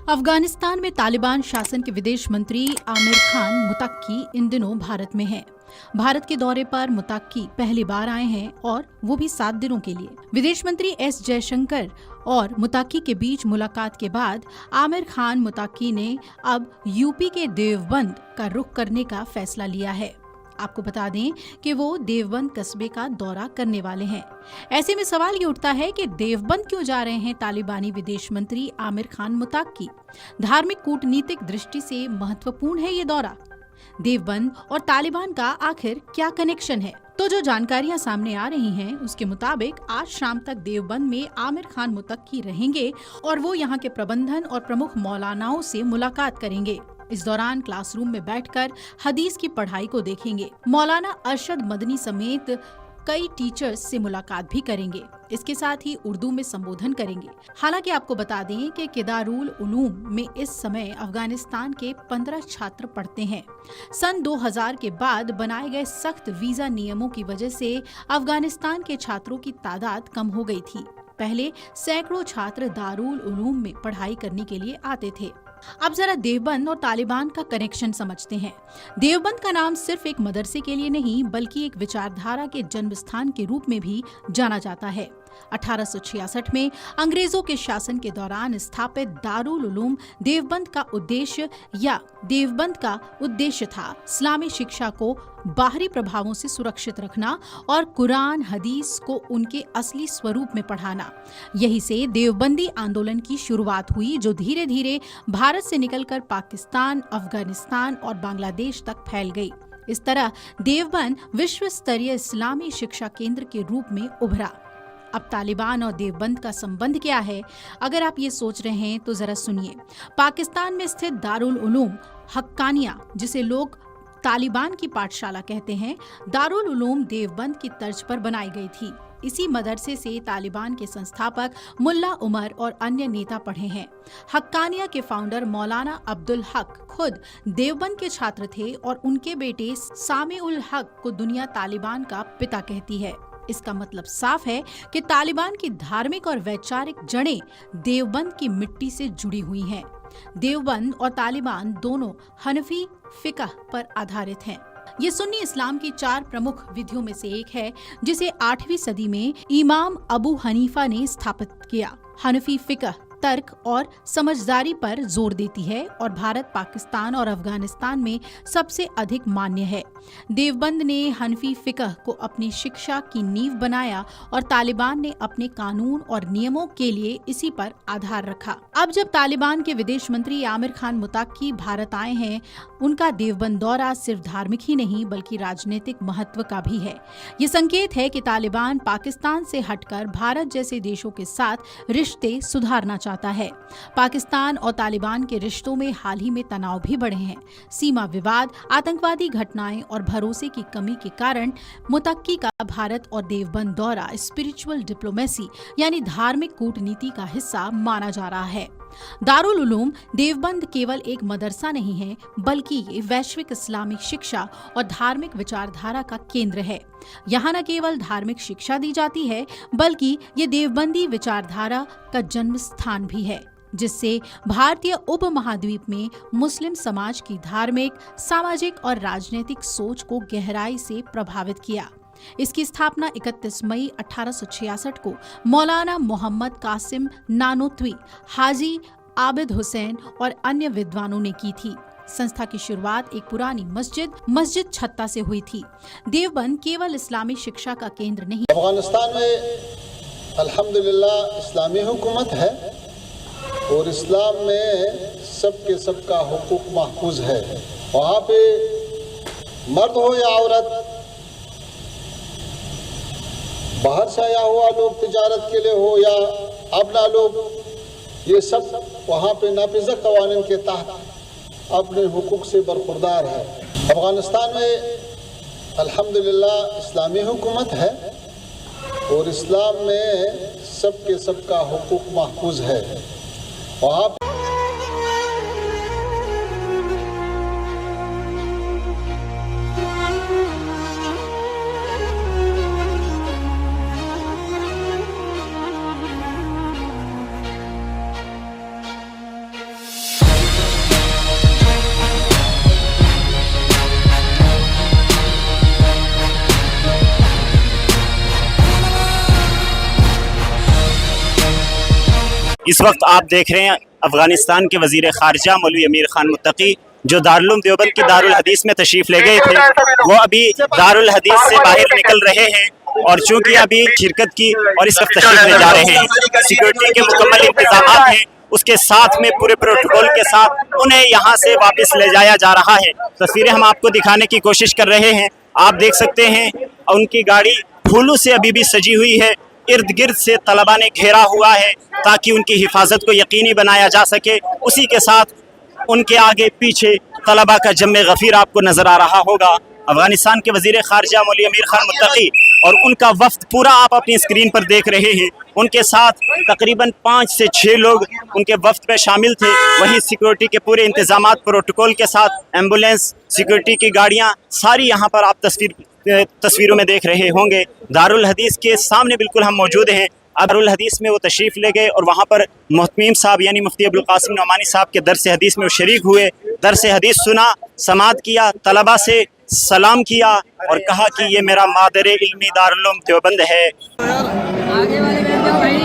अफगानिस्तान में तालिबान शासन के विदेश मंत्री आमिर खान मुत्तकी इन दिनों भारत में हैं। भारत के दौरे पर मुत्तकी पहली बार आए हैं और वो भी 7 दिनों के लिए। विदेश मंत्री एस जयशंकर और मुत्तकी के बीच मुलाकात के बाद आमिर खान मुत्तकी ने अब यूपी के देवबंद का रुख करने का फैसला लिया है। आपको बता दें कि वो देवबंद कस्बे का दौरा करने वाले हैं। ऐसे में सवाल ये उठता है कि देवबंद क्यों जा रहे हैं तालिबानी विदेश मंत्री आमिर खान मुत्तकी। धार्मिक कूटनीतिक दृष्टि से महत्वपूर्ण है ये दौरा। देवबंद और तालिबान का आखिर क्या कनेक्शन है? तो जो जानकारियां सामने आ रही हैं उसके मुताबिक आज शाम तक देवबंद में आमिर खान मुत्तकी रहेंगे और वो यहाँ के प्रबंधन और प्रमुख मौलानाओं से मुलाकात करेंगे। इस दौरान क्लासरूम में बैठकर हदीस की पढ़ाई को देखेंगे। मौलाना अरशद मदनी समेत कई टीचर्स से मुलाकात भी करेंगे। इसके साथ ही उर्दू में संबोधन करेंगे। हालांकि आपको बता दें कि किदारुल उलूम में इस समय अफगानिस्तान के 15 छात्र पढ़ते हैं। सन 2000 के बाद बनाए गए सख्त वीजा नियमों की वजह से अफगानिस्तान के छात्रों की तादाद कम हो गई थी। पहले सैकड़ों छात्र दारुल उलूम में पढ़ाई करने के लिए आते थे। अब जरा देवबंद और तालिबान का कनेक्शन समझते हैं। देवबंद का नाम सिर्फ एक मदरसे के लिए नहीं बल्कि एक विचारधारा के जन्म स्थान के रूप में भी जाना जाता है। 1866 में अंग्रेजों के शासन के दौरान स्थापित दारुल उलूम देवबंद का उद्देश्य था इस्लामी शिक्षा को बाहरी प्रभावों से सुरक्षित रखना और कुरान हदीस को उनके असली स्वरूप में पढ़ाना। यही से देवबंदी आंदोलन की शुरुआत हुई जो धीरे धीरे भारत से निकलकर पाकिस्तान, अफगानिस्तान और बांग्लादेश तक फैल गई। इस तरह देवबंद विश्व स्तरीय इस्लामी शिक्षा केंद्र के रूप में उभरा। अब तालिबान और देवबंद का संबंध क्या है? अगर आप ये सोच रहे हैं तो जरा सुनिए। पाकिस्तान में स्थित दारुल उलूम हक्कानिया, जिसे लोग तालिबान की पाठशाला कहते हैं, दारुल उलूम देवबंद की तर्ज पर बनाई गई थी। इसी मदरसे से तालिबान के संस्थापक मुल्ला उमर और अन्य नेता पढ़े हैं। हक्कानिया के फाउंडर मौलाना अब्दुल हक खुद देवबंद के छात्र थे और उनके बेटे सामी उल हक को दुनिया तालिबान का पिता कहती है। इसका मतलब साफ है कि तालिबान की धार्मिक और वैचारिक जड़ें देवबंद की मिट्टी से जुड़ी हुई हैं। देवबंद और तालिबान दोनों हनफी फिकह पर आधारित हैं। ये सुन्नी इस्लाम की 4 प्रमुख विधियों में से एक है जिसे 8वीं सदी में इमाम अबू हनीफा ने स्थापित किया। हनफी फिकह तर्क और समझदारी पर जोर देती है और भारत, पाकिस्तान और अफगानिस्तान में सबसे अधिक मान्य है। देवबंद ने हनफी फिकह को अपनी शिक्षा की नींव बनाया और तालिबान ने अपने कानून और नियमों के लिए इसी पर आधार रखा। अब जब तालिबान के विदेश मंत्री आमिर खान मुत्तकी भारत आए हैं, उनका देवबंद दौरा सिर्फ धार्मिक ही नहीं बल्कि राजनीतिक महत्व का भी है। ये संकेत है कि तालिबान पाकिस्तान से हटकर भारत जैसे देशों के साथ रिश्ते सुधारना चाहता है। पाकिस्तान और तालिबान के रिश्तों में हाल ही में तनाव भी बढ़े हैं। सीमा विवाद, आतंकवादी घटनाएं और भरोसे की कमी के कारण मुत्तकी का भारत और देवबंद दौरा स्पिरिचुअल डिप्लोमेसी यानी धार्मिक कूटनीति का हिस्सा माना जा रहा है। दारुल उलूम देवबंद केवल एक मदरसा नहीं है बल्कि ये वैश्विक इस्लामिक शिक्षा और धार्मिक विचारधारा का केंद्र है। यहाँ न केवल धार्मिक शिक्षा दी जाती है बल्कि ये देवबंदी विचारधारा का जन्म स्थान भी है, जिससे भारतीय उपमहाद्वीप में मुस्लिम समाज की धार्मिक, सामाजिक और राजनीतिक सोच को गहराई से प्रभावित किया। इसकी स्थापना 31 मई 1866 को मौलाना मोहम्मद कासिम नानोतवी, हाजी आबिद हुसैन और अन्य विद्वानों ने की थी। संस्था की शुरुआत एक पुरानी मस्जिद छत्ता से हुई थी। देवबंद केवल इस्लामी शिक्षा का केंद्र नहीं। अफगानिस्तान में अल्हम्दुलिल्लाह इस्लामी हुकूमत है और इस्लाम में सबका हुकूक महफूज है। वहाँ पे मर्द हो या औरत, बाहर से आया हुआ लोग तिजारत के लिए हो या अपना लोग, ये सब वहाँ पे नाफिज़ा क़वानीन के तहत अपने हुकूक से बरखुरदार है। अफगानिस्तान में अल्हम्दुलिल्लाह इस्लामी हुकूमत है और इस्लाम में सबका हुकूक महफूज है। वहाँ इस वक्त आप देख रहे हैं अफगानिस्तान के वजीर खारजा मौलवी अमीर खान मुत्तकी जो दारुल उलूम देवबंद की दारुल हदीस में तशरीफ ले गए थे, वो अभी दारुल हदीस से बाहर निकल रहे हैं और चूंकि अभी शिरकत की और इस वक्त तशरीफ ले जा रहे हैं, सिक्योरिटी के मुकम्मल इंतजाम हैं, उसके साथ में पूरे प्रोटोकॉल के साथ उन्हें यहाँ से वापस ले जाया जा रहा है। तस्वीरें हम आपको दिखाने की कोशिश कर रहे हैं। आप देख सकते हैं उनकी गाड़ी फूलों से अभी भी सजी हुई है, इर्द गिर्द से तलबा ने घेरा हुआ है ताकि उनकी हिफाजत को यकीनी बनाया जा सके। उसी के साथ उनके आगे पीछे तलबा का जम्मे गफीर आपको नजर आ रहा होगा। अफगानिस्तान के वजीर खारजा मौलवी अमीर खान मुत्तकी और उनका वफ्द पूरा आप अपनी स्क्रीन पर देख रहे हैं। उनके साथ तकरीबन 5 से 6 लोग उनके वफ्द में शामिल थे। वहीं सिक्योरिटी के पूरे इंतजामात प्रोटोकॉल के साथ एम्बुलेंस, सिक्योरिटी की गाड़ियाँ सारी यहाँ पर आप तस्वीरों में देख रहे होंगे। दारुल हदीस के सामने बिल्कुल हम मौजूद हैं। दारुल हदीस में वो तशरीफ़ ले गए और वहाँ पर मोहतमीम साहब यानी मुफ्ती अब्दुल कासिम नौमानी साहब के दरस हदीस में वो शरीक हुए, दरस हदीस सुना, समात किया, तलबा से सलाम किया और कहा कि ये मेरा मादर इल्मी दारुल उलूम देवबंद है। आगे वाले बैठ जाओ भाई।